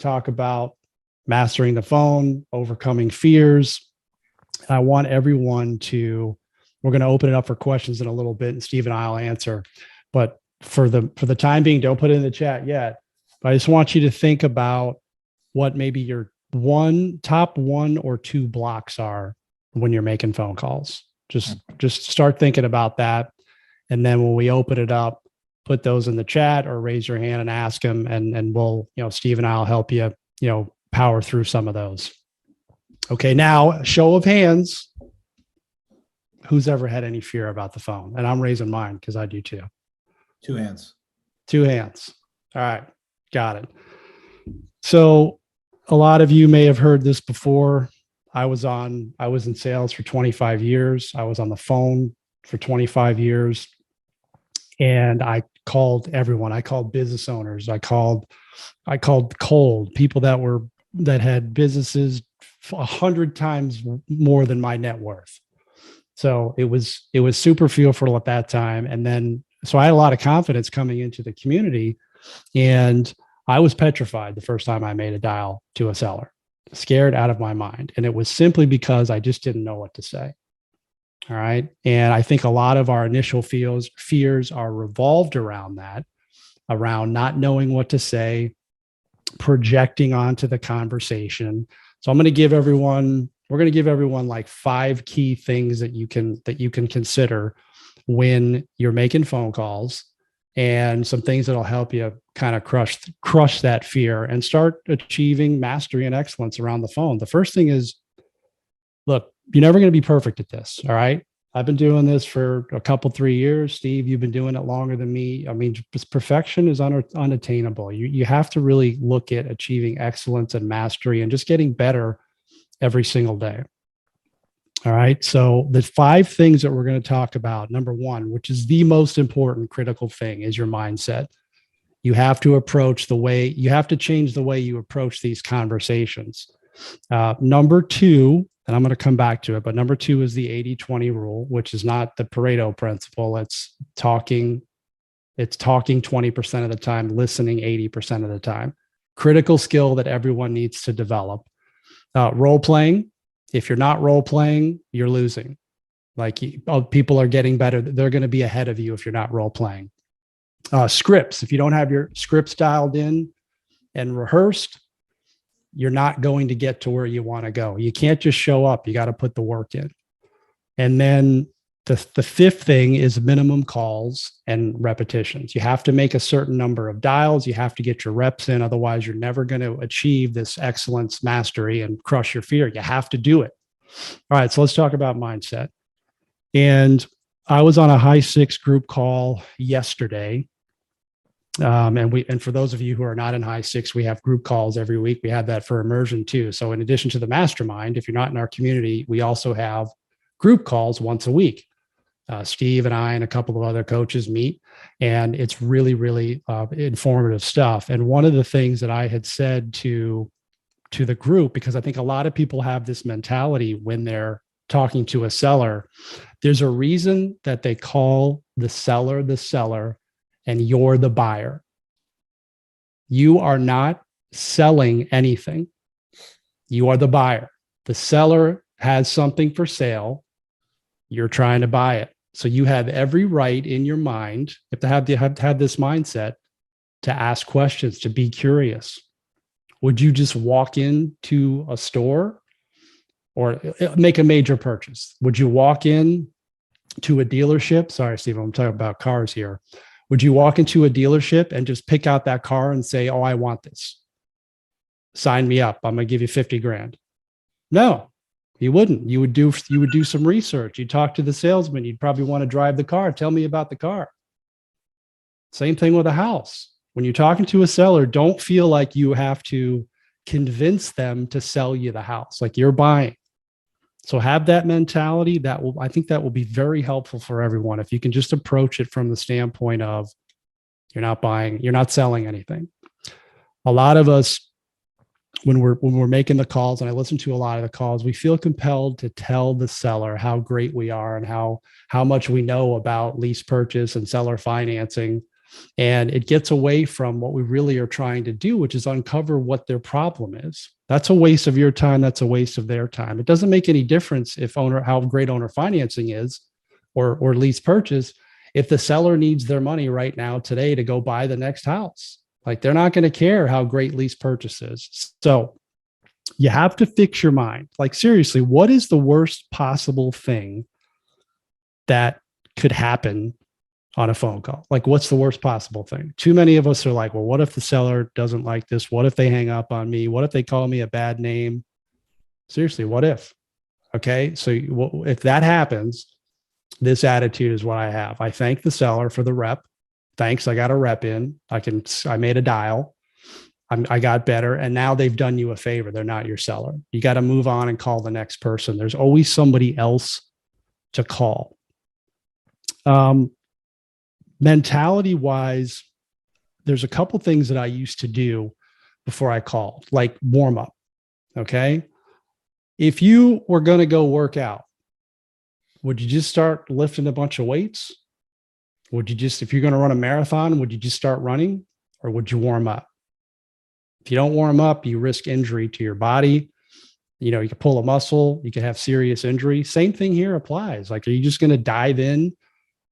talk about mastering the phone, overcoming fears. I want everyone to, we're going to open it up for questions in a little bit, and Steve and I'll answer. But for the time being, don't put it in the chat yet. But I just want you to think about what maybe your top one or two blocks are when you're making phone calls. Just start thinking about that. And then when we open it up, put those in the chat or raise your hand and ask them. And we'll, Steve and I'll help you, power through some of those. Okay. Now, show of hands. Who's ever had any fear about the phone? And I'm raising mine because I do too. Two hands. All right. Got it. So a lot of you may have heard this before. I was in sales for 25 years. I was on the phone for 25 years. And I called everyone. I called business owners. I called cold people that had businesses 100 times more than my net worth. So it was super fearful at that time. And then, so I had a lot of confidence coming into the community, and I was petrified the first time I made a dial to a seller, scared out of my mind. And it was simply because I just didn't know what to say. All right. And I think a lot of our initial fears are revolved around that, around not knowing what to say, projecting onto the conversation. So we're going to give everyone like 5 key things that you can consider when you're making phone calls, and some things that'll help you kind of crush that fear and start achieving mastery and excellence around the phone. The first thing is, look, you're never going to be perfect at this. All right. I've been doing this for 3 years. Steve, you've been doing it longer than me. I mean, perfection is unattainable. You have to really look at achieving excellence and mastery and just getting better every single day. All right. So the 5 things that we're going to talk about, number 1, which is the most important critical thing, is your mindset. You have to change the way you approach these conversations. Number 2, and I'm going to come back to it, but number 2 is the 80-20 rule, which is not the Pareto principle. It's talking 20% of the time, listening 80% of the time. Critical skill that everyone needs to develop. Role playing. If you're not role playing, you're losing. People are getting better. They're going to be ahead of you if you're not role playing. Scripts. If you don't have your scripts dialed in and rehearsed, you're not going to get to where you want to go. You can't just show up. You got to put the work in. And then the 5th thing is minimum calls and repetitions. You have to make a certain number of dials. You have to get your reps in. Otherwise, you're never going to achieve this excellence, mastery, and crush your fear. You have to do it. All right. So let's talk about mindset. And I was on a high 6 group call yesterday. And for those of you who are not in high 6, we have group calls every week. We have that for immersion too. So in addition to the mastermind, if you're not in our community, we also have group calls once a week. Steve and I and a couple of other coaches meet, and it's really, really informative stuff. And one of the things that I had said to the group, because I think a lot of people have this mentality when they're talking to a seller, there's a reason that they call the seller and you're the buyer. You are not selling anything. You are the buyer. The seller has something for sale. You're trying to buy it. So you have every right in your mind, you have to have this mindset to ask questions, to be curious. Would you just walk into a store or make a major purchase? Would you walk in to a dealership? Sorry, Steve, I'm talking about cars here. Would you walk into a dealership and just pick out that car and say, "Oh, I want this. Sign me up. I'm going to give you 50 grand." No, you wouldn't. You would do some research. You'd talk to the salesman. You'd probably want to drive the car. Tell me about the car. Same thing with a house. When you're talking to a seller, don't feel like you have to convince them to sell you the house, like you're buying. So have that mentality. I think that will be very helpful for everyone. If you can just approach it from the standpoint of you're not buying, you're not selling anything. A lot of us, when we're making the calls, and I listen to a lot of the calls, we feel compelled to tell the seller how great we are and how much we know about lease purchase and seller financing. And it gets away from what we really are trying to do, which is uncover what their problem is. That's a waste of your time. That's a waste of their time. It doesn't make any difference if how great owner financing is or lease purchase if the seller needs their money right now today to go buy the next house. Like, they're not going to care how great lease purchase is. So you have to fix your mind. Like, seriously, what is the worst possible thing that could happen on a phone call? Like, what's the worst possible thing? Too many of us are like, well, what if the seller doesn't like this? What if they hang up on me? What if they call me a bad name? Seriously, what if? Okay. So if that happens, this attitude is what I have. I thank the seller for the rep. Thanks. I got a rep in. I made a dial. I got better. And now they've done you a favor. They're not your seller. You got to move on and call the next person. There's always somebody else to call. Mentality wise, there's a couple things that I used to do before I called, like warm up. Okay. If you were going to go work out, would you just start lifting a bunch of weights? If you're going to run a marathon, would you just start running, or would you warm up? If you don't warm up, you risk injury to your body. You know, you could pull a muscle, you could have serious injury. Same thing here applies. Like, are you just going to dive in,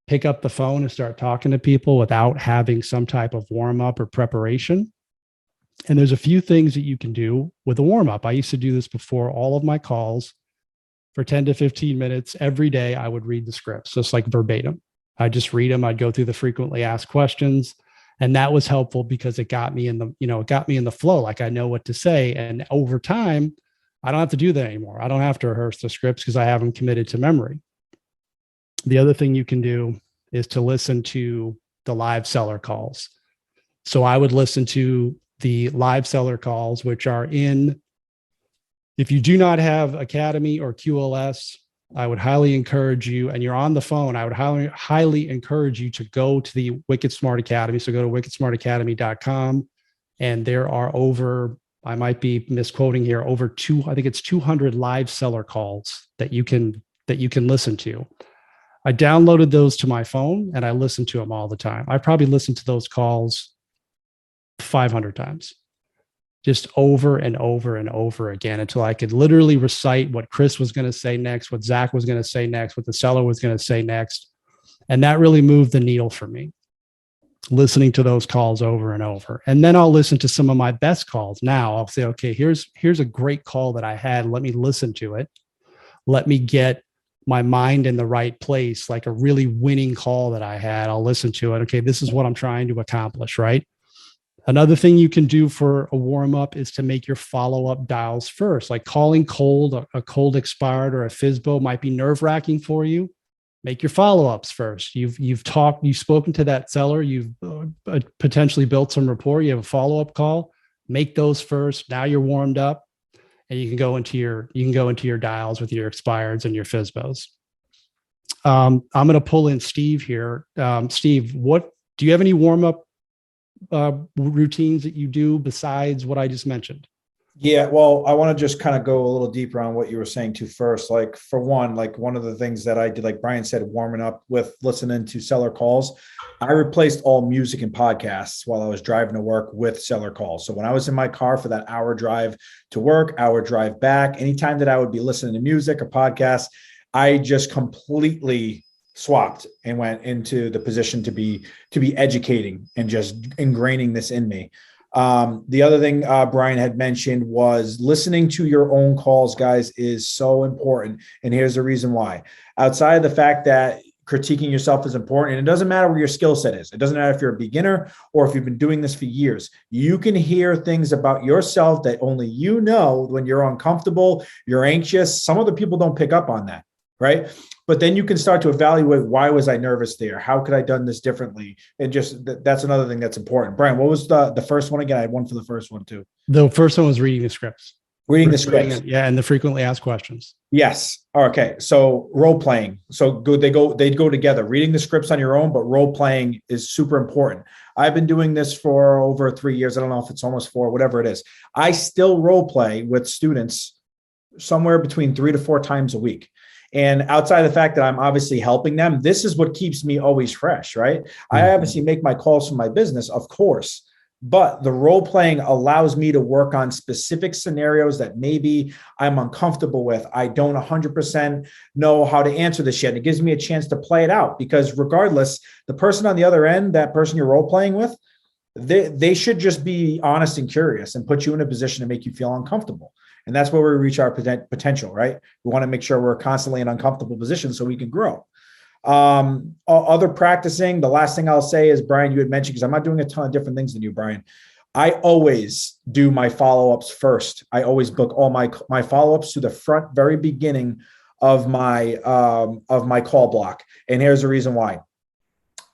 pick up the phone and start talking to people without having some type of warm up or preparation? And there's a few things that you can do with a warm up. I used to do this before all of my calls for 10 to 15 minutes every day. I would read the scripts, just like verbatim. I'd just read them. I'd go through the frequently asked questions. And that was helpful because it got me in the flow. Like, I know what to say. And over time, I don't have to do that anymore. I don't have to rehearse the scripts because I have them committed to memory. The other thing you can do is to listen to the live seller calls. So I would listen to the live seller calls, which are if you do not have Academy or QLS, I would highly encourage you, and you're on the phone, I would highly encourage you to go to the Wicked Smart Academy. So go to wickedsmartacademy.com. And there are I might be misquoting here, I think it's 200 live seller calls that you can listen to. I downloaded those to my phone and I listen to them all the time. I probably listened to those calls 500 times, just over and over and over again, until I could literally recite what Chris was going to say next, what Zach was going to say next, what the seller was going to say next. And that really moved the needle for me, listening to those calls over and over. And then I'll listen to some of my best calls. Now I'll say, okay, here's a great call that I had. Let me listen to it. Let me get my mind in the right place, like a really winning call that I had. I'll listen to it. Okay, this is what I'm trying to accomplish, right? Another thing you can do for a warm up is to make your follow-up dials first. Like calling cold, a cold expired or a FSBO might be nerve-wracking for you. Make your follow-ups first. You've spoken to that seller, you've potentially built some rapport, you have a follow-up call, make those first. Now you're warmed up and you can go into your dials with your expireds and your FSBOs. I'm going to pull in Steve here. Steve, do you have any warm-up routines that you do besides what I just mentioned? Yeah, well, I want to just kind of go a little deeper on what you were saying too first. Like, for one, like one of the things that I did, like Brian said, warming up with listening to seller calls, I replaced all music and podcasts while I was driving to work with seller calls. So when I was in my car for that hour drive to work, hour drive back, anytime that I would be listening to music or podcasts, I just completely swapped and went into the position to be educating and just ingraining this in me. The other thing Brian had mentioned was listening to your own calls, guys, is so important. And here's the reason why. Outside of the fact that critiquing yourself is important, and it doesn't matter where your skill set is. It doesn't matter if you're a beginner or if you've been doing this for years. You can hear things about yourself that only you know when you're uncomfortable, you're anxious. Some other people don't pick up on that, right? But then you can start to evaluate, why was I nervous there? How could I have done this differently? And just that's another thing that's important. Brian, what was the first one again? I had one for the first one too. The first one was reading the scripts. Reading the scripts. Yeah, and the frequently asked questions. Yes. Okay. So role playing. So they'd go together. Reading the scripts on your own, but role playing is super important. I've been doing this for over 3 years. I don't know if it's almost 4, whatever it is. I still role play with students somewhere between 3 to 4 times a week. And outside of the fact that I'm obviously helping them, this is what keeps me always fresh, right? I obviously make my calls for my business, of course, but the role playing allows me to work on specific scenarios that maybe I'm uncomfortable with. I don't 100% know how to answer this yet. It gives me a chance to play it out, because regardless, the person on the other end, that person you're role playing with, they should just be honest and curious and put you in a position to make you feel uncomfortable. And that's where we reach our potential, right? We want to make sure we're constantly in uncomfortable positions so we can grow. Other practicing, the last thing I'll say is, Brian, you had mentioned, because I'm not doing a ton of different things than you, Brian. I always do my follow-ups first. I always book all my follow-ups to the front, very beginning of my call block. And here's the reason why.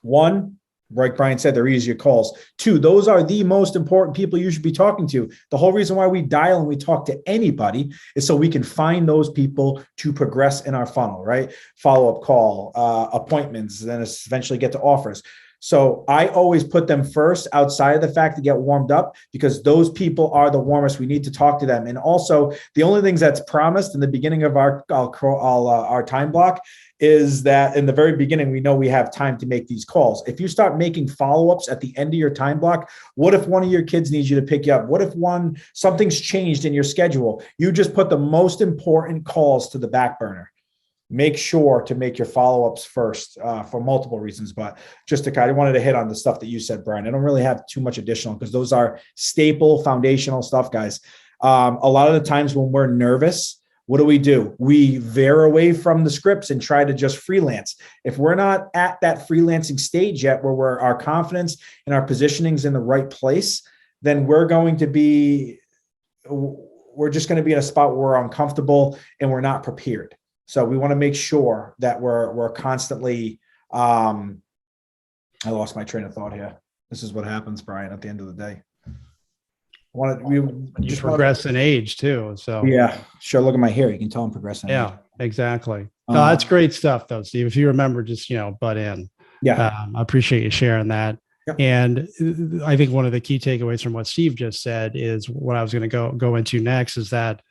One, like Brian said, they're easier calls. Two, those are the most important people you should be talking to. The whole reason why we dial and we talk to anybody is so we can find those people to progress in our funnel, right? Follow-up call, appointments, then eventually get to offers. So I always put them first, outside of the fact to get warmed up, because those people are the warmest. We need to talk to them. And also, the only things that's promised in the beginning of our time block is that in the very beginning, we know we have time to make these calls. If you start making follow-ups at the end of your time block, what if one of your kids needs you to pick you up? What if something's changed in your schedule? You just put the most important calls to the back burner. Make sure to make your follow-ups first for multiple reasons, but just I wanted to hit on the stuff that you said, Brian. I don't really have too much additional, because those are staple foundational stuff, guys. A lot of the times when we're nervous, what do? We veer away from the scripts and try to just freelance. If we're not at that freelancing stage yet, where our confidence and our positioning is in the right place, then we're just going to be in a spot where we're uncomfortable and we're not prepared. So we want to make sure that we're constantly. I lost my train of thought here. This is what happens, Brian, at the end of the day. You progress in age too. So yeah, sure. Look at my hair. You can tell I'm progressing. Yeah, exactly. No, that's great stuff though, Steve. If you remember, just, butt in. Yeah. I appreciate you sharing that. Yep. And I think one of the key takeaways from what Steve just said is what I was going to go into next, is that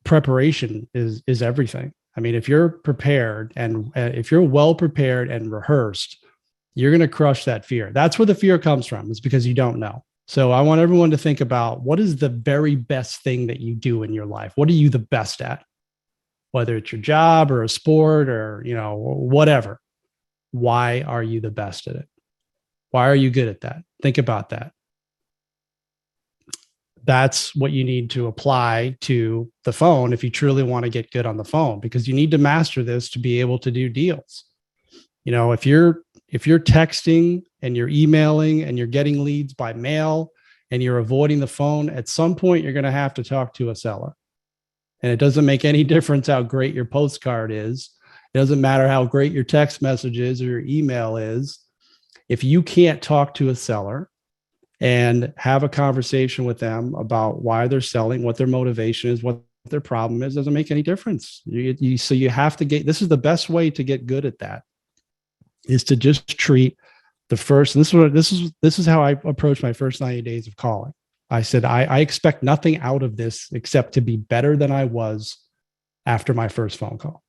preparation is everything. I mean, if you're prepared and if you're well prepared and rehearsed, you're going to crush that fear. That's where the fear comes from. It's because you don't know. So I want everyone to think about, what is the very best thing that you do in your life? What are you the best at? Whether it's your job or a sport or, whatever. Why are you the best at it? Why are you good at that? Think about that. That's what you need to apply to the phone if you truly want to get good on the phone, because you need to master this to be able to do deals. If you're texting and you're emailing and you're getting leads by mail and you're avoiding the phone, at some point you're going to have to talk to a seller. And it doesn't make any difference how great your postcard is. It doesn't matter how great your text message is or your email is. If you can't talk to a seller and have a conversation with them about why they're selling, what their motivation is, what their problem is, doesn't make any difference. So you have to this is the best way to get good at that, is to just treat the first, and this is how I approach my first 90 days of calling. I said, I expect nothing out of this except to be better than I was after my first phone call.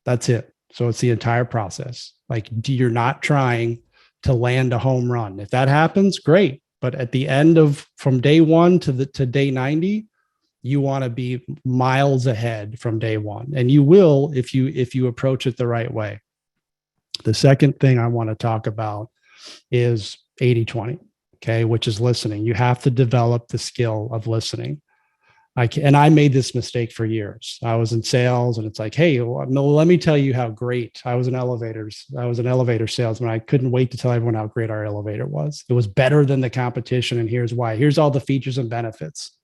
That's it. So it's the entire process. Like, you're not trying to land a home run. If that happens, great. But at the end from day one to day 90, you want to be miles ahead from day one. And you will, if you approach it the right way. The second thing I want to talk about is 80-20, okay, which is listening. You have to develop the skill of listening. I made this mistake for years. I was in sales and it's like, hey, let me tell you how great I was an elevator salesman. I couldn't wait to tell everyone how great our elevator was. It was better than the competition. And here's why. Here's all the features and benefits.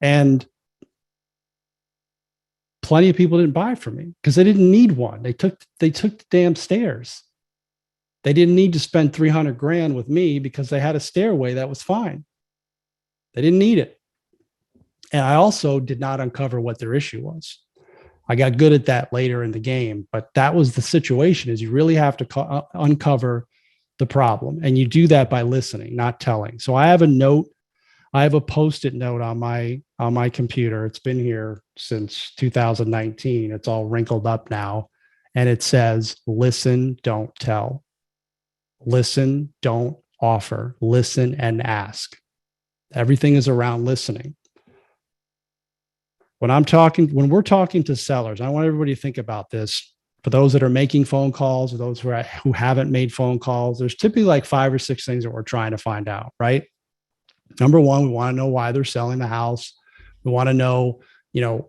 And plenty of people didn't buy from me because they didn't need one. They took the damn stairs. They didn't need to spend $300,000 with me because they had a stairway that was fine. They didn't need it. And I also did not uncover what their issue was. I got good at that later in the game, but that was the situation, is you really have to uncover the problem. And you do that by listening, not telling. So I have a note I have a Post-it note on my computer. It's been here since 2019. It's all wrinkled up now. And it says, listen, don't tell. Listen, don't offer. Listen and ask. Everything is around listening. When we're talking to sellers, I want everybody to think about this. For those that are making phone calls or those who haven't made phone calls, there's typically like 5 or 6 things that we're trying to find out, right? Number one, we want to know why they're selling the house. We want to know,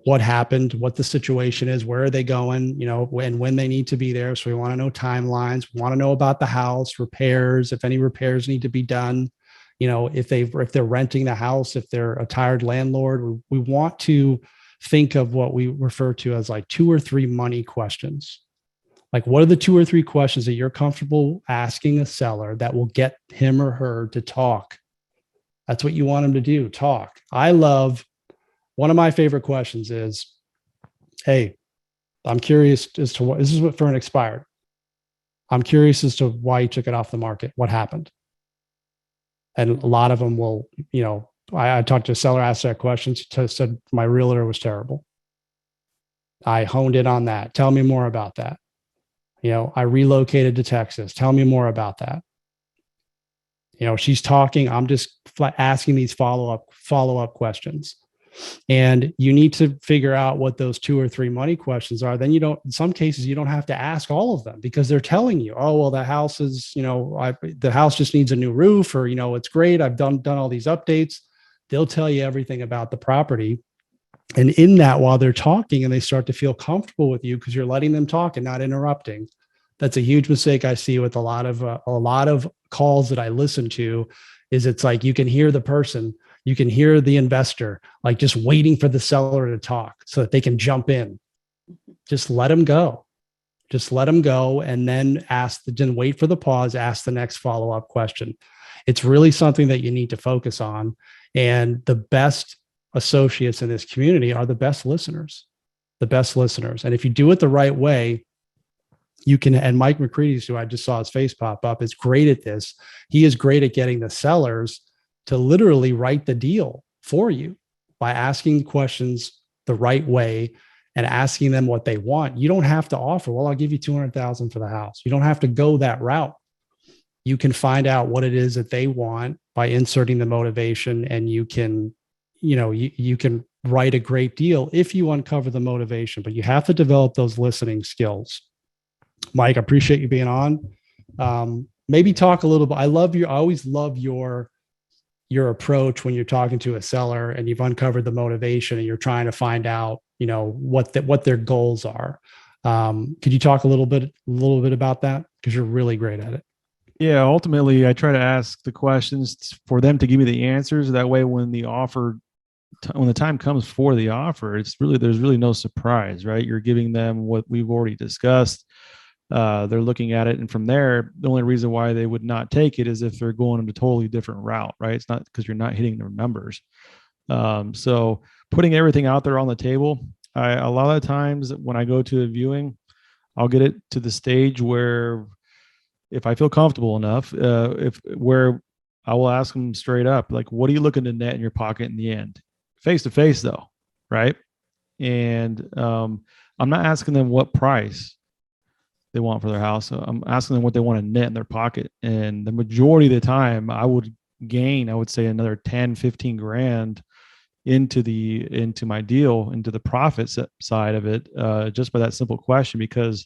what happened, what the situation is, where are they going, and when they need to be there. So we want to know timelines. We want to know about the house, repairs, if any repairs need to be done. If they're renting the house, if they're a tired landlord, we want to think of what we refer to as like 2 or 3 money questions. Like, what are the 2 or 3 questions that you're comfortable asking a seller that will get him or her to talk? That's what you want them to do, talk. One of my favorite questions is, hey, I'm curious as to what, this is what for an expired. I'm curious as to why you took it off the market. What happened? And a lot of them will, I talked to a seller, asked that question, said my realtor was terrible. I honed in on that. Tell me more about that. I relocated to Texas. Tell me more about that. She's talking. I'm just asking these follow-up questions. And you need to figure out what those 2 or 3 money questions are. Then in some cases, you don't have to ask all of them because they're telling you, oh, well, the house is, the house just needs a new roof, or, it's great. I've done all these updates. They'll tell you everything about the property. And in that, while they're talking and they start to feel comfortable with you because you're letting them talk and not interrupting, that's a huge mistake I see with a lot of calls that I listen to. Is it's like you can hear the person, you can hear the investor, like just waiting for the seller to talk so that they can jump in. Just let them go. Just let them go, and then wait for the pause, ask the next follow-up question. It's really something that you need to focus on. And the best associates in this community are the best listeners. And if you do it the right way, you can, and Mike McCready's, who I just saw his face pop up, is great at this. He is great at getting the sellers to literally write the deal for you by asking questions the right way and asking them what they want. You don't have to offer, well, I'll give you $200,000 for the house. You don't have to go that route. You can find out what it is that they want by inserting the motivation, and you can, you can write a great deal if you uncover the motivation, but you have to develop those listening skills. Mike, I appreciate you being on. Maybe talk a little bit. I always love your approach when you're talking to a seller and you've uncovered the motivation and you're trying to find out, what their goals are. Could you talk a little bit about that? Because you're really great at it. Yeah, ultimately, I try to ask the questions for them to give me the answers. That way, when the time comes for the offer, there's really no surprise, right? You're giving them what we've already discussed. They're looking at it, and from there, the only reason why they would not take it is if they're going in a totally different route, right? It's not because you're not hitting their numbers. So putting everything out there on the table, a lot of times when I go to a viewing, I'll get it to the stage where, if I feel comfortable enough, where I will ask them straight up, like, what are you looking to net in your pocket in the end? Face to face, though, right? And I'm not asking them what price they want for their house. I'm asking them what they want to net in their pocket. And the majority of the time, I would say another 10, 15 grand into my deal, into the profit side of it, just by that simple question. Because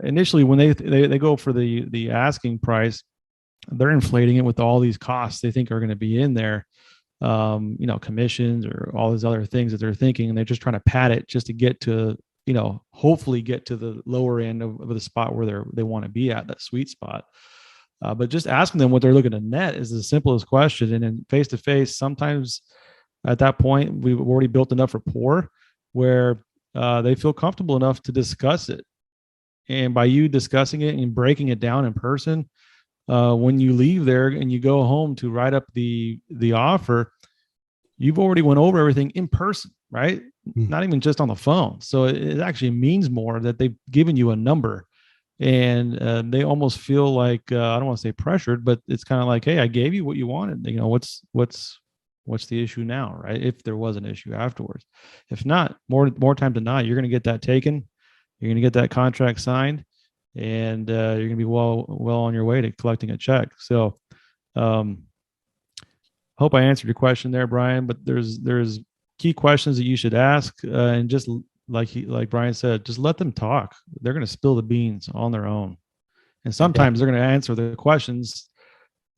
initially, when they go for the asking price, they're inflating it with all these costs they think are going to be in there, commissions or all these other things that they're thinking, and they're just trying to pad it just to get to, hopefully get to the lower end of the spot where they want to be at, that sweet spot. But just asking them what they're looking to net is the simplest question. And then face to face, sometimes at that point, we've already built enough rapport where they feel comfortable enough to discuss it. And by you discussing it and breaking it down in person, when you leave there and you go home to write up the offer, you've already went over everything in person, right? Not even just on the phone. So it actually means more that they've given you a number, and they almost feel like, I don't want to say pressured, but it's kind of like, hey, I gave you what you wanted. What's What's the issue now, right? If there was an issue afterwards. If not, more time than not, you're going to get that taken. You're going to get that contract signed, and you're going to be well on your way to collecting a check. So, hope I answered your question there, Brian. But there's key questions that you should ask, and just like Brian said, just let them talk. They're going to spill the beans on their own, and sometimes they're going to answer the questions,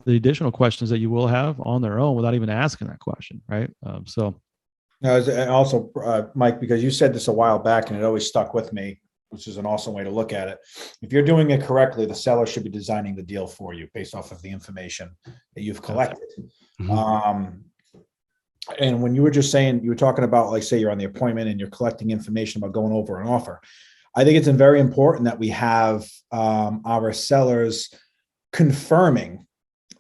the additional questions that you will have on their own without even asking that question, right? And also, Mike, because you said this a while back and it always stuck with me, which is an awesome way to look at it. If you're doing it correctly, the seller should be designing the deal for you based off of the information that you've collected. Mm-hmm. And when you were just saying, you were talking about, like, say you're on the appointment and you're collecting information about going over an offer. I think it's very important that we have our sellers confirming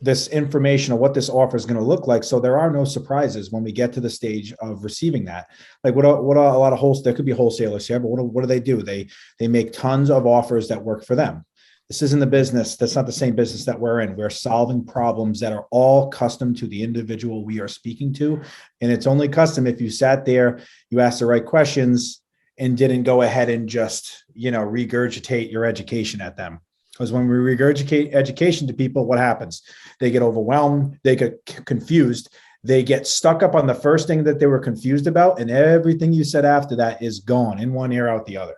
this information of what this offer is going to look like, so there are no surprises when we get to the stage of receiving that. Like what a lot of there could be wholesalers here, but what do? They make tons of offers that work for them. This isn't the business. That's not the same business that we're in. We're solving problems that are all custom to the individual we are speaking to, and it's only custom if you sat there, you asked the right questions, and didn't go ahead and just regurgitate your education at them. Because when we regurgitate education to people, what happens? They get overwhelmed, they get confused, they get stuck up on the first thing that they were confused about, and everything you said after that is gone in one ear, out the other.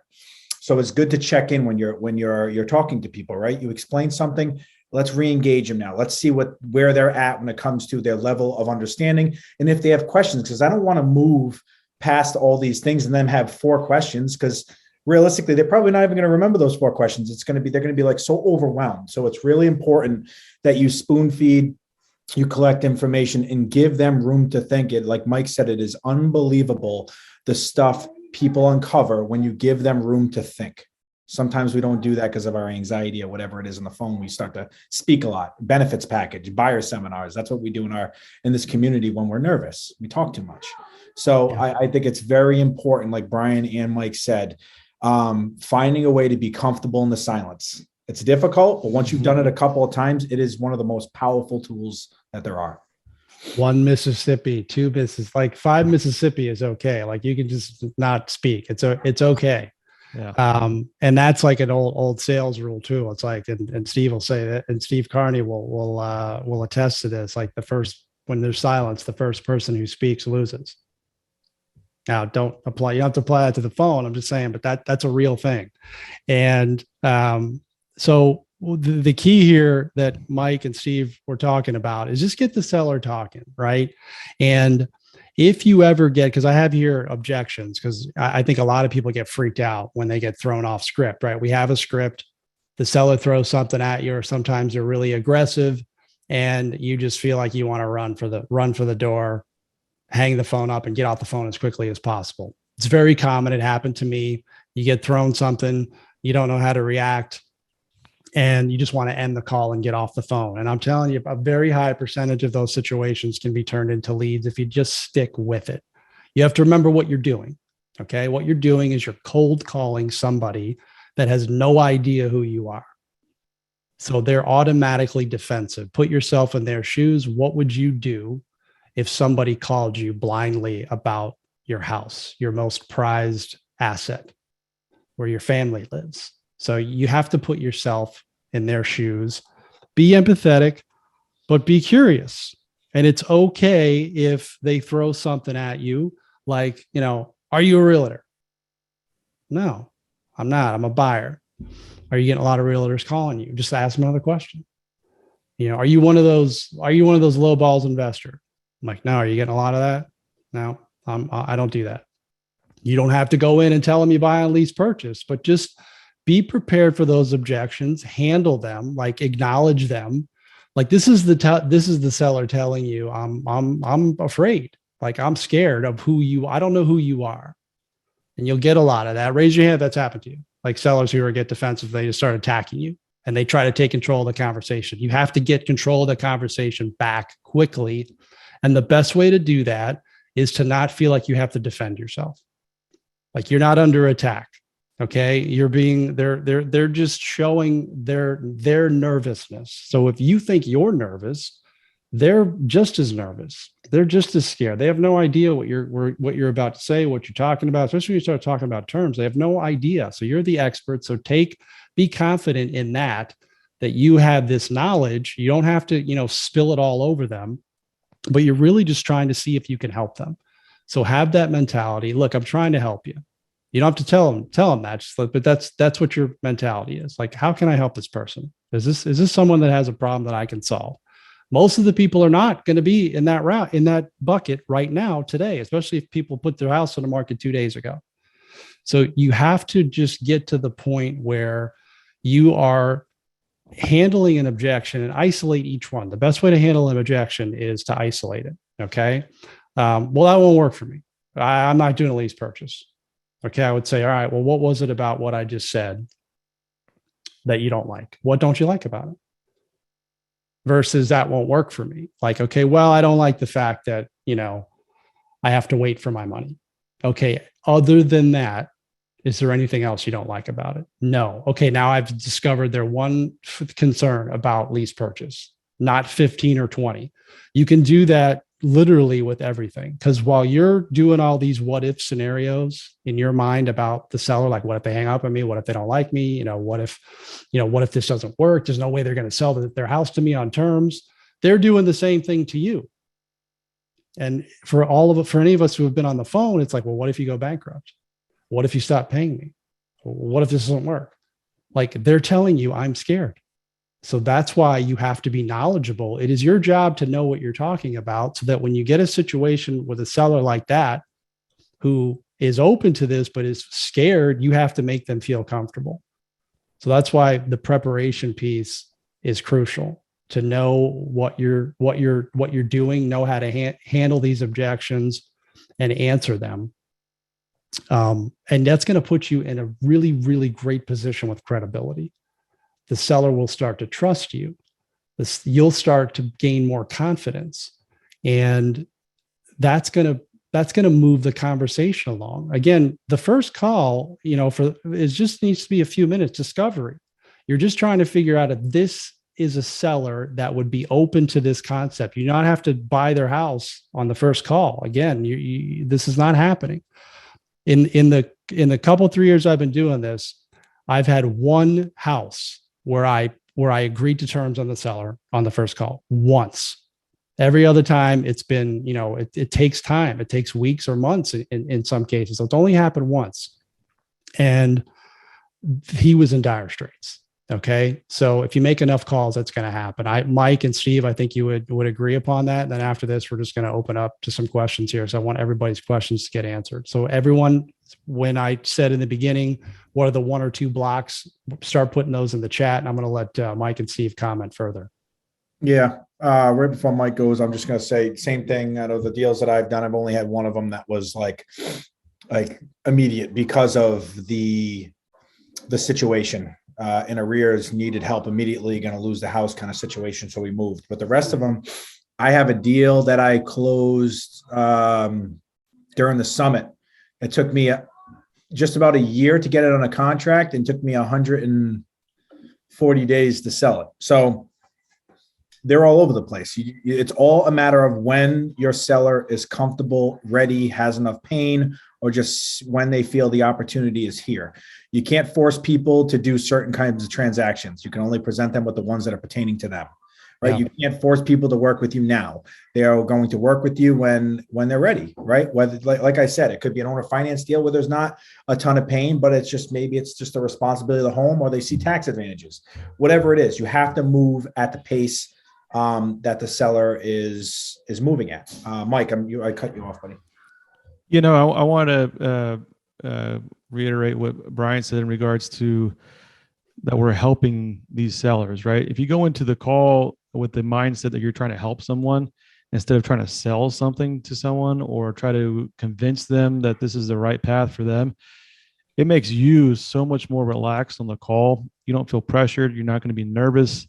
So it's good to check in when you're talking to people, right? You explain something, let's re-engage them now. Let's see where they're at when it comes to their level of understanding, and if they have questions, because I don't want to move past all these things and then have 4 questions, because realistically, they're probably not even going to remember those 4 questions. They're going to be like so overwhelmed. So it's really important that you spoon feed, you collect information, and give them room to think. It, like Mike said, it is unbelievable the stuff people uncover when you give them room to think. Sometimes we don't do that because of our anxiety or whatever it is on the phone. We start to speak a lot. Benefits package, buyer seminars. That's what we do in this community when we're nervous. We talk too much. So yeah. I think it's very important, like Brian and Mike said, finding a way to be comfortable in the silence. It's difficult, but once you've done it a couple of times, it is one of the most powerful tools that there are. 1 Mississippi, 2 Mississippi, like 5 Mississippi is okay. Like you can just not speak. It's okay. Yeah. And that's like an old sales rule too. It's like, and Steve will say that, and Steve Carney will attest to this. Like when there's silence, the first person who speaks loses. Now, you don't have to apply that to the phone. I'm just saying, but that's a real thing. And so the key here that Mike and Steve were talking about is just get the seller talking, right? And if you ever because I have here objections, because I think a lot of people get freaked out when they get thrown off script, right? We have a script, the seller throws something at you, or sometimes they're really aggressive, and you just feel like you want to run for the door, hang the phone up, and get off the phone as quickly as possible. It's very common. It happened to me. You get thrown something, you don't know how to react, and you just want to end the call and get off the phone. And I'm telling you, a very high percentage of those situations can be turned into leads if you just stick with it. You have to remember what you're doing. Okay. What you're doing is you're cold calling somebody that has no idea who you are. So they're automatically defensive. Put yourself in their shoes. What would you do if somebody called you blindly about your house, your most prized asset, where your family lives? So you have to put yourself in their shoes, be empathetic, but be curious. And it's okay if they throw something at you like, are you a realtor? No, I'm not. I'm a buyer. Are you getting a lot of realtors calling you? Just ask them another question. Are you one of those low balls investor? I'm like, no. Are you getting a lot of that? No, I don't do that. You don't have to go in and tell them you buy on lease purchase, but just be prepared for those objections, handle them, like acknowledge them. Like this is the seller telling you, I'm afraid, like I'm scared of I don't know who you are. And you'll get a lot of that. Raise your hand if that's happened to you. Like sellers who get defensive, they just start attacking you and they try to take control of the conversation. You have to get control of the conversation back quickly. And the best way to do that is to not feel like you have to defend yourself. Like you're not under attack. Okay. They're just showing their nervousness. So if you think you're nervous, they're just as nervous. They're just as scared. They have no idea what you're about to say, what you're talking about, especially when you start talking about terms. They have no idea. So you're the expert. So be confident in that you have this knowledge. You don't have to, spill it all over them, but you're really just trying to see if you can help them. So have that mentality. Look, I'm trying to help you. You don't have to tell them that, but that's what your mentality is. Like, how can I help this person? Is this someone that has a problem that I can solve? Most of the people are not going to be in that bucket right now today, especially if people put their house on the market 2 days ago. So you have to just get to the point where you are handling an objection and isolate each one. The best way to handle an objection is to isolate it. Okay. Well, that won't work for me. I'm not doing a lease purchase. Okay. I would say, all right, well, what was it about what I just said that you don't like? What don't you like about it? Versus that won't work for me. Like, okay, well, I don't like the fact that, I have to wait for my money. Okay. Other than that, is there anything else you don't like about it? No. Okay. Now I've discovered their one concern about lease purchase, not 15 or 20. You can do that literally with everything. Because while you're doing all these what if scenarios in your mind about the seller, like what if they hang up on me? What if they don't like me? What if this doesn't work? There's no way they're going to sell their house to me on terms. They're doing the same thing to you. And for any of us who have been on the phone, it's like, well, what if you go bankrupt? What if you stop paying me? What if this doesn't work? Like, they're telling you I'm scared. So that's why you have to be knowledgeable. It is your job to know what you're talking about so that when you get a situation with a seller like that, who is open to this, but is scared, you have to make them feel comfortable. So that's why the preparation piece is crucial, to know what you're doing, know how to handle these objections and answer them. And that's going to put you in a really, really great position with credibility. The seller will start to trust you. You'll start to gain more confidence, and that's going to move the conversation along. Again, the first call, it just needs to be a few minutes discovery. You're just trying to figure out if this is a seller that would be open to this concept. You don't have to buy their house on the first call. Again, this is not happening. In the couple 3 years I've been doing this, I've had one house where I agreed to terms on the seller on the first call once. Every other time it's been, it takes time. It takes weeks or months in some cases. So it's only happened once. And he was in dire straits. Okay. So if you make enough calls, that's going to happen. Mike and Steve, I think you would agree upon that. And then after this, we're just going to open up to some questions here. So I want everybody's questions to get answered. So everyone, when I said in the beginning, what are the 1 or 2 blocks, start putting those in the chat. And I'm going to let Mike and Steve comment further. Yeah. Right before Mike goes, I'm just going to say same thing. Out of the deals that I've done, I've only had one of them that was like immediate because of the situation. In arrears, needed help immediately, going to lose the house kind of situation. So we moved. But the rest of them, I have a deal that I closed during the summit. It took me just about a year to get it on a contract and took me 140 days to sell it. So they're all over the place. It's all a matter of when your seller is comfortable, ready, has enough pain, or just when they feel the opportunity is here. You can't force people to do certain kinds of transactions. You can only present them with the ones that are pertaining to them, right? Yeah. You can't force people to work with you now. They are going to work with you when they're ready, right? Whether, like I said, it could be an owner finance deal where there's not a ton of pain, but it's just the responsibility of the home, or they see tax advantages. Whatever it is, you have to move at the pace that the seller is moving at. Mike, I cut you off, buddy. I want to reiterate what Brian said in regards to that we're helping these sellers, right? If you go into the call with the mindset that you're trying to help someone instead of trying to sell something to someone or try to convince them that this is the right path for them, it makes you so much more relaxed on the call. You don't feel pressured. You're not going to be nervous.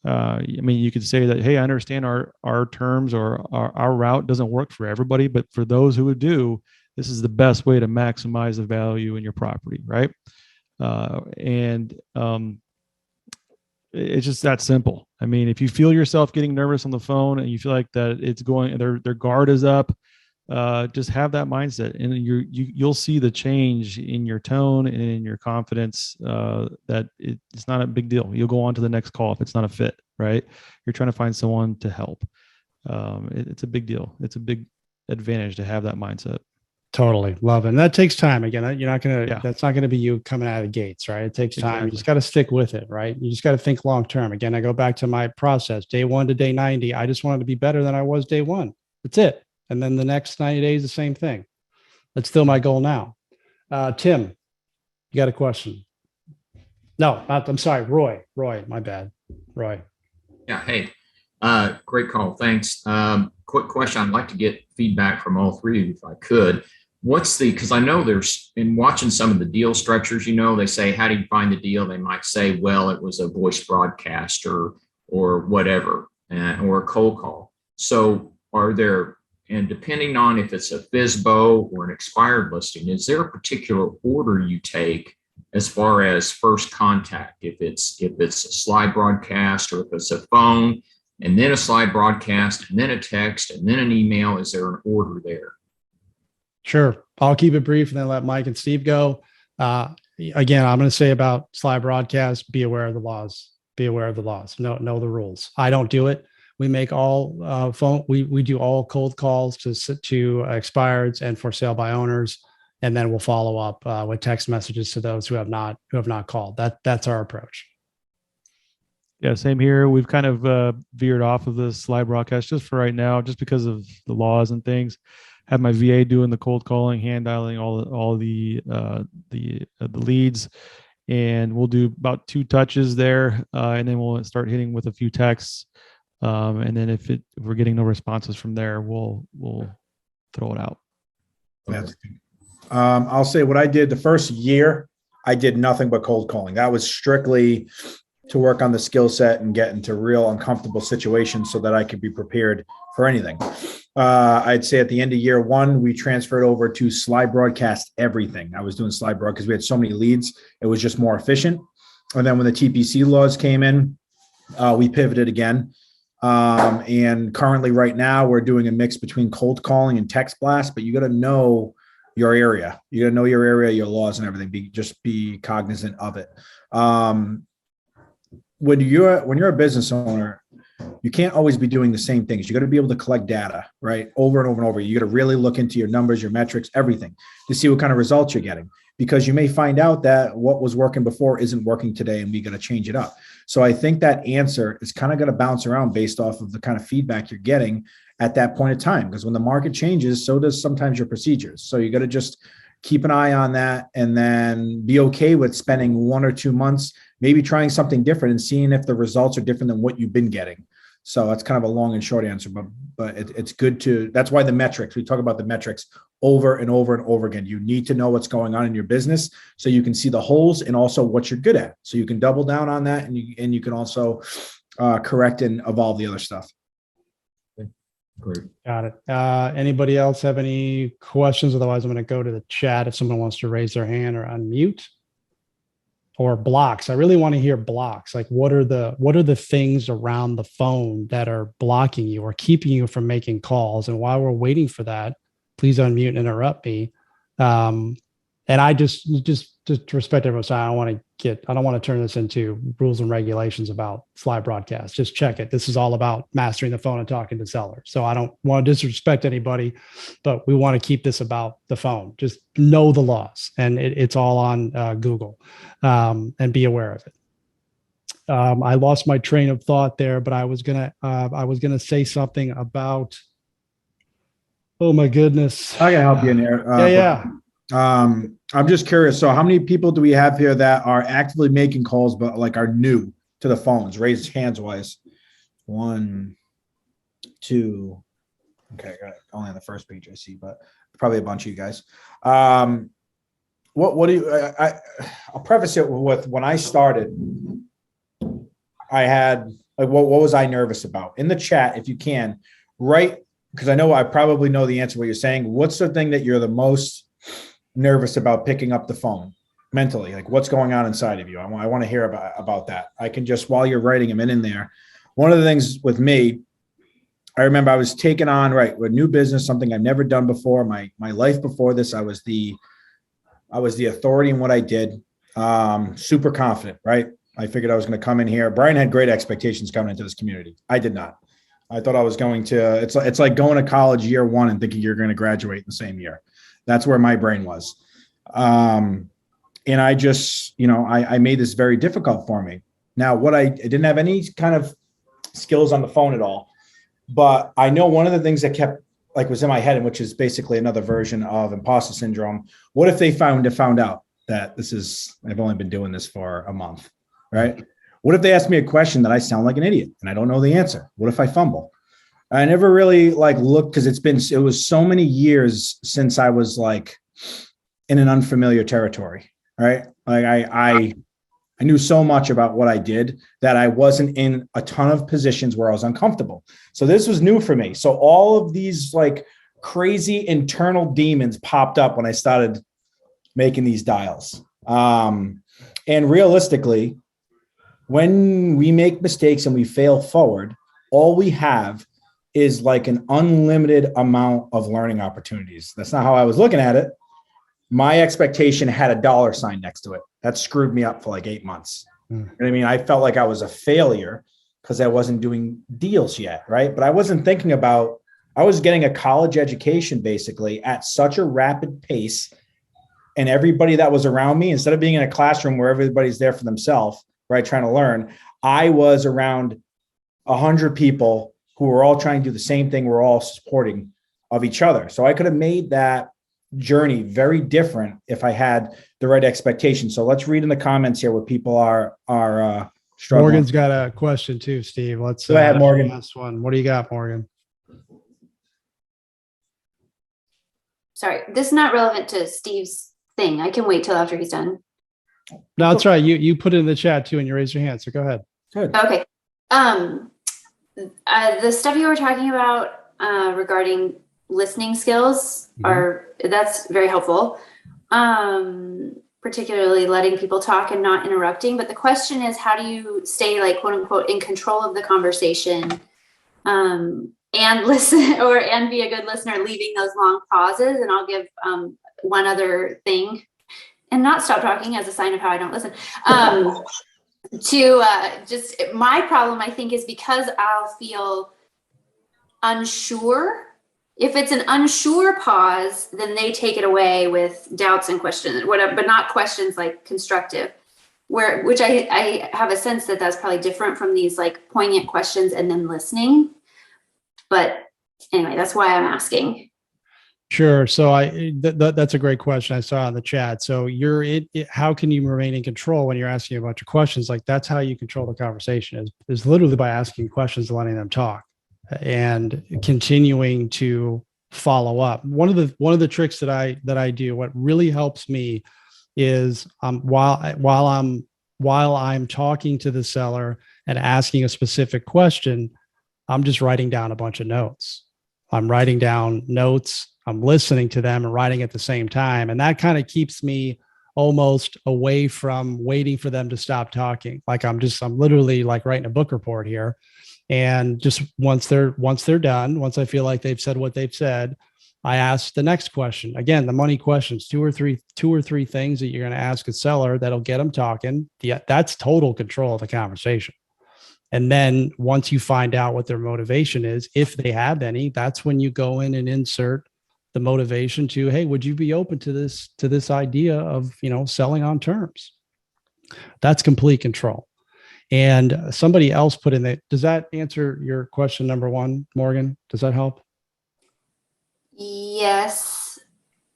You could say that, hey, I understand our terms or our route doesn't work for everybody, but for those who do, this is the best way to maximize the value in your property, right? It's just that simple. I mean, if you feel yourself getting nervous on the phone and you feel like that it's going, their guard is up, just have that mindset, and you'll see the change in your tone and in your confidence. That it's not a big deal. You'll go on to the next call if it's not a fit, right? You're trying to find someone to help. It's a big deal. It's a big advantage to have that mindset. Totally love it. And that takes time. Again, you're not going to, Yeah. that's not going to be you coming out of the gates, right? It takes time. Exactly. You just got to stick with it, right? You just got to think long-term. Again, I go back to my process, day 1 to day 90. I just wanted to be better than I was day 1. That's it. And then the next 90 days, the same thing. That's still my goal now. Tim, you got a question? No, I'm sorry. Roy, my bad. Roy. Yeah. Hey, great call. Thanks. Quick question. I'd like to get feedback from all three of you if I could. Because I know there's, in watching some of the deal structures, they say, how do you find the deal? They might say, well, it was a voice broadcast or whatever, or a cold call. So are there, and depending on if it's a FSBO or an expired listing, is there a particular order you take as far as first contact? If it's a slide broadcast, or if it's a phone and then a slide broadcast and then a text and then an email, is there an order there? Sure. I'll keep it brief and then let Mike and Steve go. Again, I'm going to say about slide broadcast, be aware of the laws. Be aware of the laws. Know the rules. I don't do it. We make all phone. We do all cold calls to expireds and for sale by owners, and then we'll follow up with text messages to those who have not called. That's our approach. Yeah, same here. We've kind of veered off of the slide broadcast just for right now, just because of the laws and things. Have my VA doing the cold calling, hand dialing all the leads, and we'll do about 2 touches there, and then we'll start hitting with a few texts, and then if we're getting no responses from there, we'll throw it out. That's good. I'll say what I did the first year. I did nothing but cold calling. That was strictly to work on the skill set and get into real uncomfortable situations so that I could be prepared for anything. I'd say at the end of year 1, we transferred over to slide broadcast everything. I was doing slide broad because we had so many leads. It was just more efficient. And then when the TPC laws came in, we pivoted again. And currently right now we're doing a mix between cold calling and text blast, but you got to know your area. You got to know your area, your laws and everything. Just be cognizant of it. When you're a business owner, you can't always be doing the same things. You got to be able to collect data, right? Over and over and over. You got to really look into your numbers, your metrics, everything to see what kind of results you're getting, because you may find out that what was working before isn't working today and we got to change it up. So I think that answer is kind of going to bounce around based off of the kind of feedback you're getting at that point in time. Because when the market changes, so does sometimes your procedures. So you got to just keep an eye on that and then be okay with spending 1 or 2 months, maybe trying something different and seeing if the results are different than what you've been getting. So that's kind of a long and short answer, but it's good to, that's why the metrics, we talk about the metrics over and over and over again. You need to know what's going on in your business so you can see the holes and also what you're good at. So you can double down on that and you can also correct and evolve the other stuff. Great. Got it. Anybody else have any questions? Otherwise, I'm going to go to the chat if someone wants to raise their hand or unmute. Or blocks. I really want to hear blocks. Like what are the things around the phone that are blocking you or keeping you from making calls? And while we're waiting for that, please unmute and interrupt me. And I just to respect everyone. So I don't want to turn this into rules and regulations about slide broadcast. Just check it. This is all about mastering the phone and talking to sellers. So I don't want to disrespect anybody, but we want to keep this about the phone. Just know the laws, and it's all on Google, and be aware of it. I lost my train of thought there, but I was gonna say something about. Oh my goodness! I can help you in there. Yeah. I'm just curious. So how many people do we have here that are actively making calls, but like are new to the phones? Raise hands wise. 1, 2. Okay. I got it. Only on the first page I see, but probably a bunch of you guys. What do you, I'll preface it with when I started, I had like, what was I nervous about? In the chat, if you can, write, because I know I probably know the answer to what you're saying. What's the thing that you're the most nervous about picking up the phone mentally? Like what's going on inside of you? I want to hear about that. I can just, while you're writing them in there, one of the things with me, I remember I was taking on, right, a new business, something I've never done before. My life before this, I was the authority in what I did. Super confident, right? I figured I was going to come in here. Brian had great expectations coming into this community. I did not. I thought I was going to, it's like going to college year one and thinking you're going to graduate in the same year. That's where my brain was. And I just, I made this very difficult for me. Now, I didn't have any kind of skills on the phone at all, but I know one of the things that kept was in my head, and which is basically another version of imposter syndrome. What if they found out that I've only been doing this for a month, right? What if they ask me a question that I sound like an idiot and I don't know the answer? What if I fumble? I never really looked, because it was so many years since I was in an unfamiliar territory, right? I knew so much about what I did that I wasn't in a ton of positions where I was uncomfortable. So this was new for me. So all of these crazy internal demons popped up when I started making these dials. And realistically, when we make mistakes and we fail forward, all we have is an unlimited amount of learning opportunities. That's not how I was looking at it. My expectation had a dollar sign next to it. That screwed me up for 8 months. You know what I mean? I felt like I was a failure because I wasn't doing deals yet, right? But I wasn't thinking about, I was getting a college education basically at such a rapid pace, and everybody that was around me, instead of being in a classroom where everybody's there for themselves, right, trying to learn, I was around 100 people who were all trying to do the same thing. We're all supporting of each other. So I could have made that journey very different if I had the right expectations. So let's read in the comments here what people are struggling. Morgan's got a question too, Steve. Let's go ahead, Morgan. Last one. What do you got, Morgan? Sorry, this is not relevant to Steve's thing. I can wait till after he's done. No, that's right. You put it in the chat too, and you raised your hand. So go ahead. Good. Okay. The stuff you were talking about regarding listening skills that's very helpful. Particularly letting people talk and not interrupting. But the question is, how do you stay quote unquote in control of the conversation and listen and be a good listener, leaving those long pauses? And I'll give one other thing, and not stop talking as a sign of how I don't listen. Just my problem, I think, is because I'll feel unsure. If it's an unsure pause, then they take it away with doubts and questions, whatever, but not questions constructive, which I have a sense that that's probably different from these poignant questions and then listening. But anyway, that's why I'm asking. Sure. So that's a great question I saw in the chat. So how can you remain in control when you're asking a bunch of questions? That's how you control the conversation is literally by asking questions and letting them talk and continuing to follow up. One of the tricks that I do, what really helps me is while I'm talking to the seller and asking a specific question, I'm just writing down a bunch of notes. I'm writing down notes. I'm listening to them and writing at the same time. And that kind of keeps me almost away from waiting for them to stop talking. I'm literally writing a book report here. And just once they're done, once I feel like they've said what they've said, I ask the next question. Again, the money questions, two or three things that you're going to ask a seller that'll get them talking. That's total control of the conversation. And then once you find out what their motivation is, if they have any, that's when you go in and insert the motivation to, hey, would you be open to this idea of, selling on terms? That's complete control. And somebody else put in that. Does that answer your question number one, Morgan? Does that help? Yes.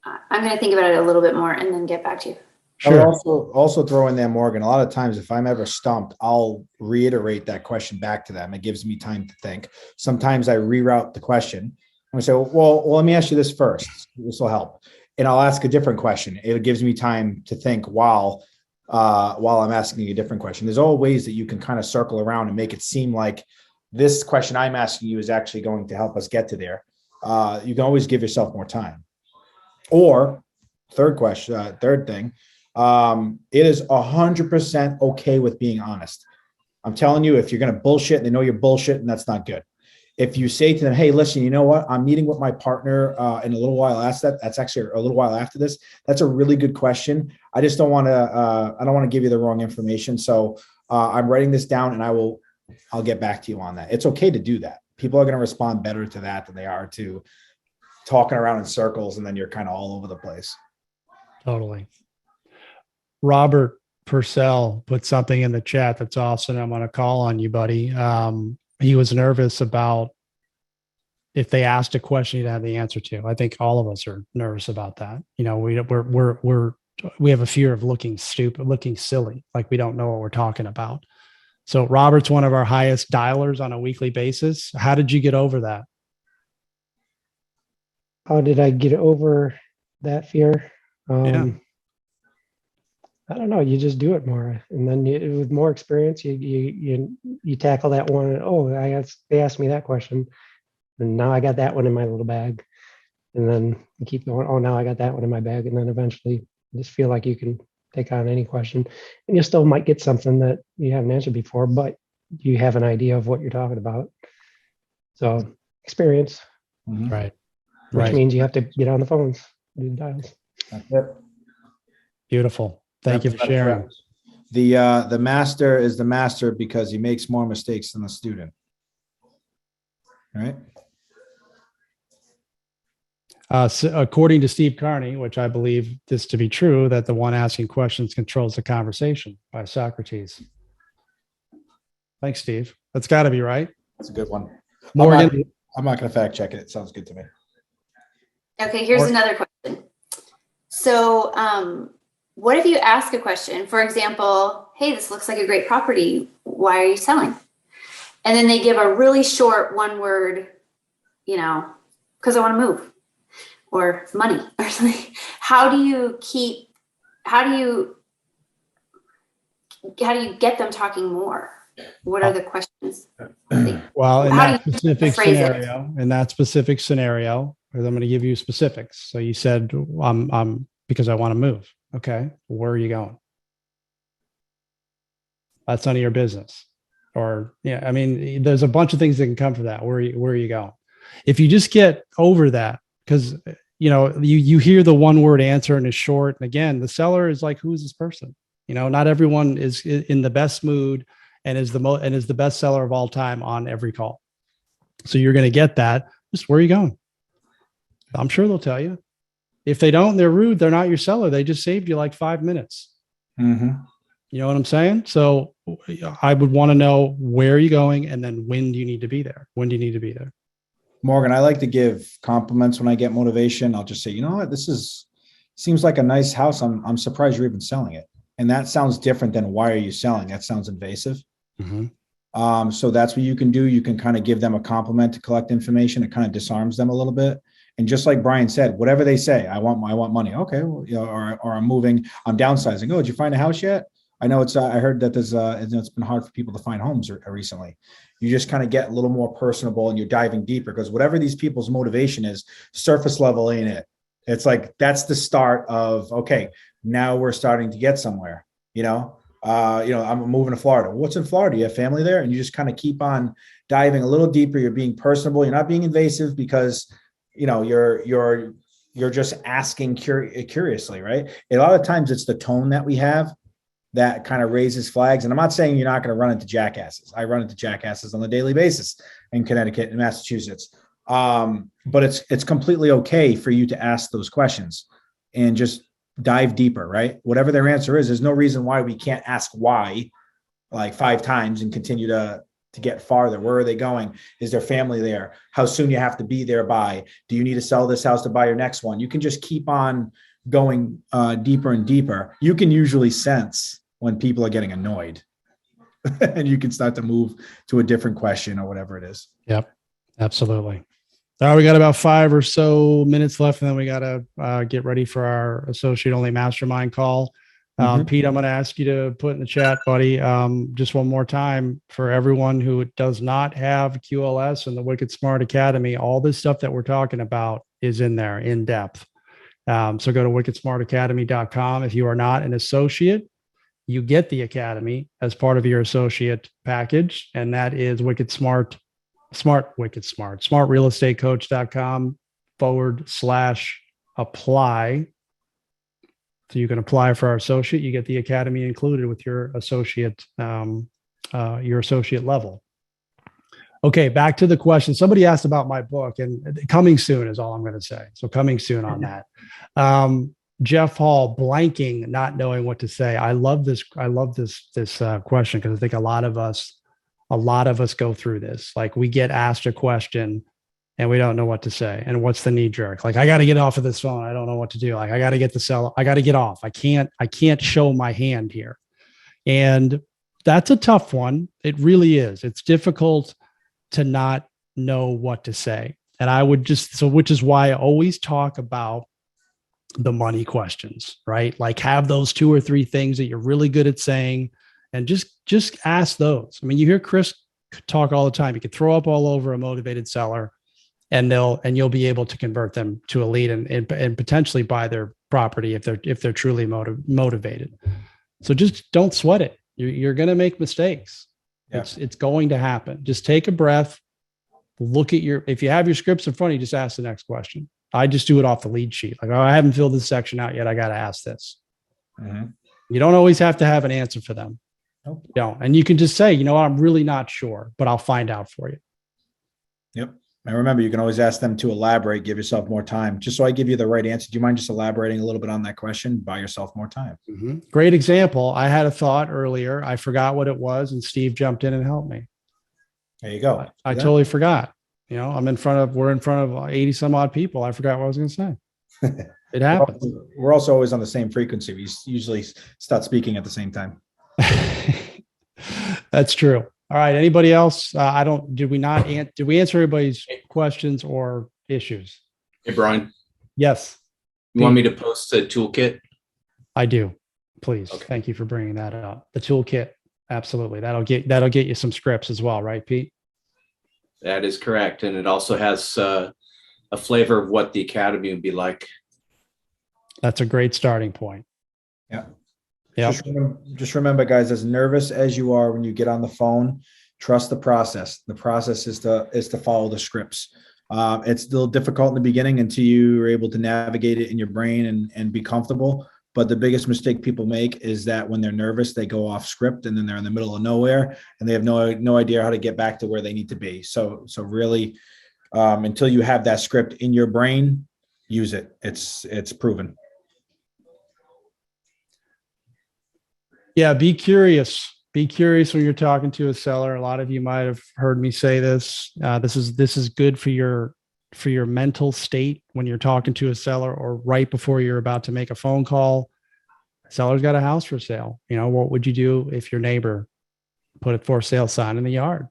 I'm going to think about it a little bit more and then get back to you. Sure. I would also throw in there, Morgan, a lot of times if I'm ever stumped, I'll reiterate that question back to them. It gives me time to think. Sometimes I reroute the question. I say, well, let me ask you this first. This will help. And I'll ask a different question. It gives me time to think while I'm asking a different question. There's all ways that you can kind of circle around and make it seem like this question I'm asking you is actually going to help us get to there. You can always give yourself more time. Or third thing, it is 100% okay with being honest. I'm telling you, if you're going to bullshit and they know you're bullshitting, that's not good. If you say to them, hey, listen, you know what? I'm meeting with my partner in a little while. That's actually a little while after this. That's a really good question. I just don't want to, I don't want to give you the wrong information. So I'm writing this down and I'll get back to you on that. It's okay to do that. People are going to respond better to that than they are to talking around in circles. And then you're kind of all over the place. Totally. Robert Purcell put something in the chat that's awesome. I'm going to call on you, buddy. He was nervous about if they asked a question he'd have the answer to. I think all of us are nervous about that. You know, we have a fear of looking stupid, looking silly, like we don't know what we're talking about. So Robert's one of our highest dialers on a weekly basis. How did you get over that? How did I get over that fear? Yeah. I don't know. You just do it more, and then with more experience, you tackle that one. Oh, they asked me that question, and now I got that one in my little bag, and then you keep going. Oh, now I got that one in my bag, and then eventually you just feel like you can take on any question, and you still might get something that you haven't answered before, but you have an idea of what you're talking about. So experience, Right. which means you have to get on the phones, do the dials. That's it. Beautiful. Thank you for sharing. The master is the master because he makes more mistakes than the student. Right. So according to Steve Carney, which I believe this to be true, that the one asking questions controls the conversation by Socrates. Thanks, Steve. That's got to be right. That's a good one. Morgan. I'm not going to fact check it. It sounds good to me. Okay, here's another question. So, what if you ask a question, for example, hey, this looks like a great property. Why are you selling? And then they give a really short one word, because I want to move or money or something. How do you get them talking more? What are the questions? Well, in How that do you specific phrase it? scenario, I'm going to give you specifics. So you said, I'm because I want to move. Okay. Where are you going? That's none of your business. Or, yeah, I mean, there's a bunch of things that can come from that. Where are you going? If you just get over that, because, you hear the one word answer and it's short. And again, the seller is like, who is this person? Not everyone is in the best mood and is the best seller of all time on every call. So you're going to get that. Just where are you going? I'm sure they'll tell you. If they don't, they're rude. They're not your seller. They just saved you like 5 minutes. Mm-hmm. You know what I'm saying? So I would want to know where are you going? And then when do you need to be there? When do you need to be there? Morgan, I like to give compliments when I get motivation. I'll just say, you know what, seems like a nice house. I'm surprised you're even selling it. And that sounds different than why are you selling? That sounds invasive. Mm-hmm. So that's what you can do. You can kind of give them a compliment to collect information. It kind of disarms them a little bit. And just like Brian said, whatever they say, I want money. Okay. Well, or I'm moving, I'm downsizing. Oh, did you find a house yet? I know I heard that it's been hard for people to find homes recently. You just kind of get a little more personable and you're diving deeper because whatever these people's motivation is, surface level ain't it. It's like, that's the start of, okay, now we're starting to get somewhere, I'm moving to Florida. What's in Florida? You have family there? And you just kind of keep on diving a little deeper. You're being personable. You're not being invasive because, you're just asking curiously, right? A lot of times it's the tone that we have that kind of raises flags. And I'm not saying you're not going to run into jackasses. I run into jackasses on a daily basis in Connecticut and Massachusetts. But it's completely okay for you to ask those questions and just dive deeper, right? Whatever their answer is, there's no reason why we can't ask why like 5 times and continue to get farther. Where are they going? Is their family there? How soon you have to be there by? Do you need to sell this house to buy your next one? You can just keep on going deeper and deeper. You can usually sense when people are getting annoyed and you can start to move to a different question or whatever it is. Yep, absolutely. All right, we got about 5 or so minutes left, and then we got to get ready for our associate only mastermind call. Pete, I'm going to ask you to put in the chat, buddy, just one more time for everyone who does not have QLS and the Wicked Smart Academy. All this stuff that we're talking about is in there in depth. So go to wickedsmartacademy.com. If you are not an associate, you get the academy as part of your associate package. And that is smartrealestatecoach.com/apply. So you can apply for our associate. You get the academy included with your associate level. Okay, back to the question. Somebody asked about my book, and coming soon is all I'm going to say. So coming soon on that. Jeff Hall, blanking, not knowing what to say. I love this question, because I think a lot of us go through this. Like, we get asked a question and we don't know what to say. And what's the knee jerk? Like, I got to get off of this phone. I don't know what to do. Like, I got to get the cell. I got to get off. I can't show my hand here. And that's a tough one. It really is. It's difficult to not know what to say. And I would which is why I always talk about the money questions, right? Like, have those 2 or 3 things that you're really good at saying, and just ask those. I mean, you hear Chris talk all the time. You can throw up all over a motivated seller, and you'll be able to convert them to a lead and potentially buy their property if they're truly motivated. So just don't sweat it. You're going to make mistakes. Yeah. It's going to happen. Just take a breath. Look at if you have your scripts in front of you, just ask the next question. I just do it off the lead sheet. Like, oh, I haven't filled this section out yet. I got to ask this. Mm-hmm. You don't always have to have an answer for them. Nope. You don't. And you can just say, I'm really not sure, but I'll find out for you. Yep. And remember, you can always ask them to elaborate, give yourself more time. Just so I give you the right answer, do you mind just elaborating a little bit on that question? Buy yourself more time. Mm-hmm. Great example. I had a thought earlier. I forgot what it was, and Steve jumped in and helped me. There you go. I totally forgot. We're in front of 80 some odd people. I forgot what I was going to say. It happens. We're also always on the same frequency. We usually start speaking at the same time. That's true. All right. Anybody else? Did we answer everybody's questions or issues? Hey, Brian. Yes. You want me to post a toolkit? I do. Please. Okay. Thank you for bringing that up. The toolkit. Absolutely. That'll get you some scripts as well. Right, Pete? That is correct. And it also has a flavor of what the academy would be like. That's a great starting point. Yeah. Yeah. Just remember, guys, as nervous as you are when you get on the phone, trust the process. The process is to follow the scripts. It's still difficult in the beginning until you are able to navigate it in your brain and be comfortable. But the biggest mistake people make is that when they're nervous, they go off script, and then they're in the middle of nowhere and they have no idea how to get back to where they need to be. So really, until you have that script in your brain, use it. It's proven. Yeah. Be curious. Be curious when you're talking to a seller. A lot of you might have heard me say this. This is good for your mental state when you're talking to a seller, or right before you're about to make a phone call. Seller's got a house for sale. What would you do if your neighbor put a for sale sign in the yard?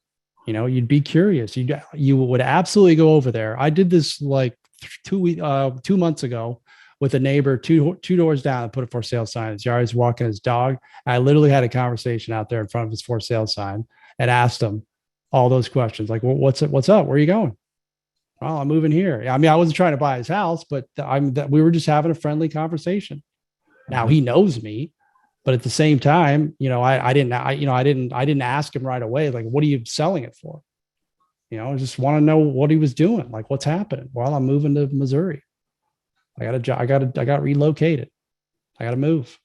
You'd be curious. You would absolutely go over there. I did this like 2 months ago with a neighbor two doors down and put a for sale sign in his yard. He's walking his dog. I literally had a conversation out there in front of his for sale sign and asked him all those questions. Like, well, what's up? Where are you going? Well, I'm moving here. I mean, I wasn't trying to buy his house, but we were just having a friendly conversation. Now he knows me, but at the same time, I didn't ask him right away, like, what are you selling it for? I just want to know what he was doing. Like, what's happening? Well, I'm moving to Missouri. I got a job. I got relocated. I got to move.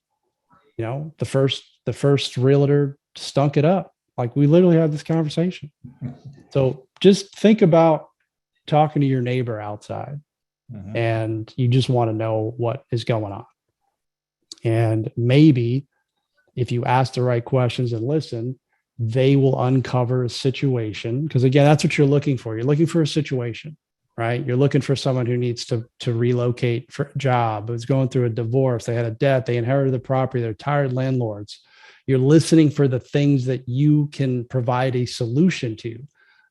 The first realtor stunk it up. Like, we literally had this conversation. So just think about talking to your neighbor outside, and you just want to know what is going on. And maybe if you ask the right questions and listen, they will uncover a situation. Because again, that's what you're looking for. You're looking for a situation, right? You're looking for someone who needs to relocate for a job, who's going through a divorce, they had a debt, they inherited the property, they're tired landlords. You're listening for the things that you can provide a solution to.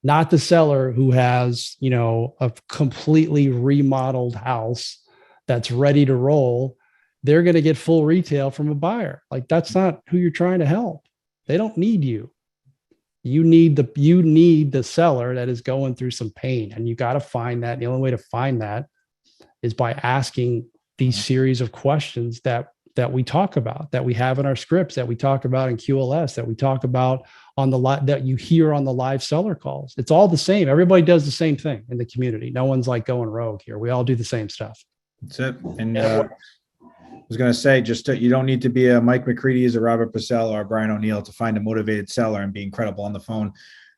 Not the seller who has, a completely remodeled house that's ready to roll. They're going to get full retail from a buyer. Like, that's not who you're trying to help. They don't need you. You need the seller that is going through some pain, and you got to find that. The only way to find that is by asking these series of questions that that we talk about, that we have in our scripts, that we talk about in QLS, that we talk about on the that you hear on the live seller calls. It's all the same. Everybody does the same thing in the community. No one's like going rogue here. We all do the same stuff. That's it. And I was going to say, you don't need to be a Mike McCready's or Robert Purcell or Brian O'Neill to find a motivated seller and be incredible on the phone.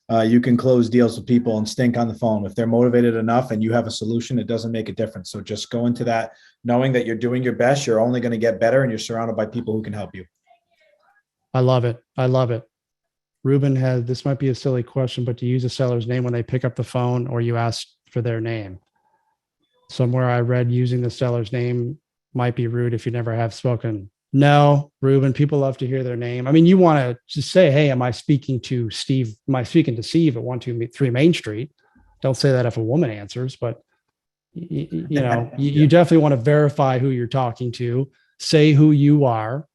You can close deals with people and stink on the phone. If they're motivated enough and you have a solution, it doesn't make a difference. So just go into that knowing that you're doing your best. You're only going to get better, and you're surrounded by people who can help you. I love it. I love it. Ruben had, this might be a silly question, but do you use a seller's name when they pick up the phone or you ask for their name? Somewhere I read using the seller's name might be rude if you never have spoken. No, Ruben, people love to hear their name. I mean, you want to just say, hey, am I speaking to Steve? Am I speaking to Steve at 123 Main Street? Don't say that if a woman answers, but you definitely want to verify who you're talking to, say who you are,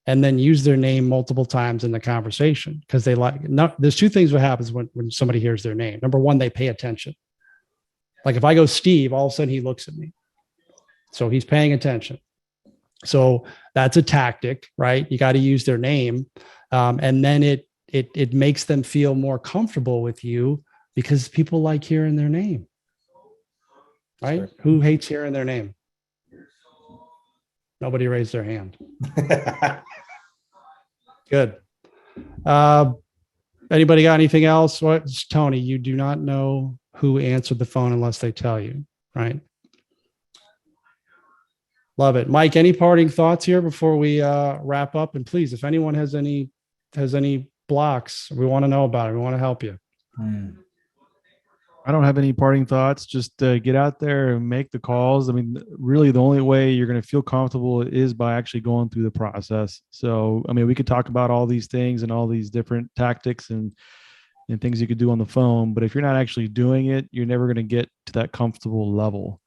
and then use their name multiple times in the conversation. Because there's two things what happens when somebody hears their name. Number one, they pay attention. Like if I go Steve, all of a sudden he looks at me. So he's paying attention. So that's a tactic, right? You got to use their name. And then it makes them feel more comfortable with you because people like hearing their name, right? Sure. Who hates hearing their name? Nobody raised their hand. Good. Anybody got anything else? Tony, you do not know who answered the phone unless they tell you, right? Love it. Mike, any parting thoughts here before we wrap up? And please, if anyone has any blocks, we want to know about it. We want to help you. I don't have any parting thoughts. Just get out there and make the calls. I mean, really the only way you're going to feel comfortable is by actually going through the process. So, I mean, we could talk about all these things and all these different tactics and things you could do on the phone, but if you're not actually doing it, you're never going to get to that comfortable level.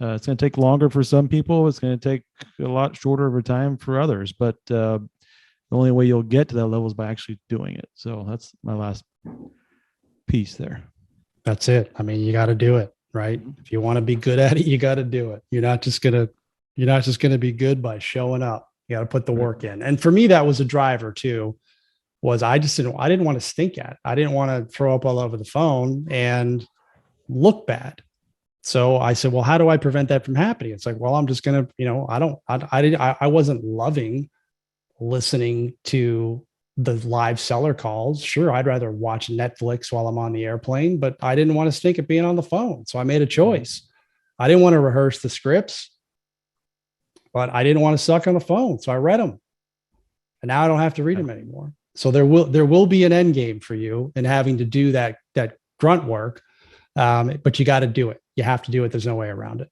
It's going to take longer for some people. It's going to take a lot shorter of a time for others, but the only way you'll get to that level is by actually doing it. So that's my last piece there. That's it. I mean, you got to do it, right? If you want to be good at it, you got to do it. You're not just going to be good by showing up. You got to put the work in. And for me, that was a driver too, was I didn't want to stink at it. I didn't want to throw up all over the phone and look bad. So I said, well, how do I prevent that from happening? It's like, well, I'm just going to, I wasn't loving listening to the live seller calls. Sure, I'd rather watch Netflix while I'm on the airplane, but I didn't want to stink at being on the phone. So I made a choice. I didn't want to rehearse the scripts, but I didn't want to suck on the phone. So I read them. And now I don't have to read them anymore. So there will be an end game for you in having to do that grunt work. But you got to do it. You have to do it. There's no way around it.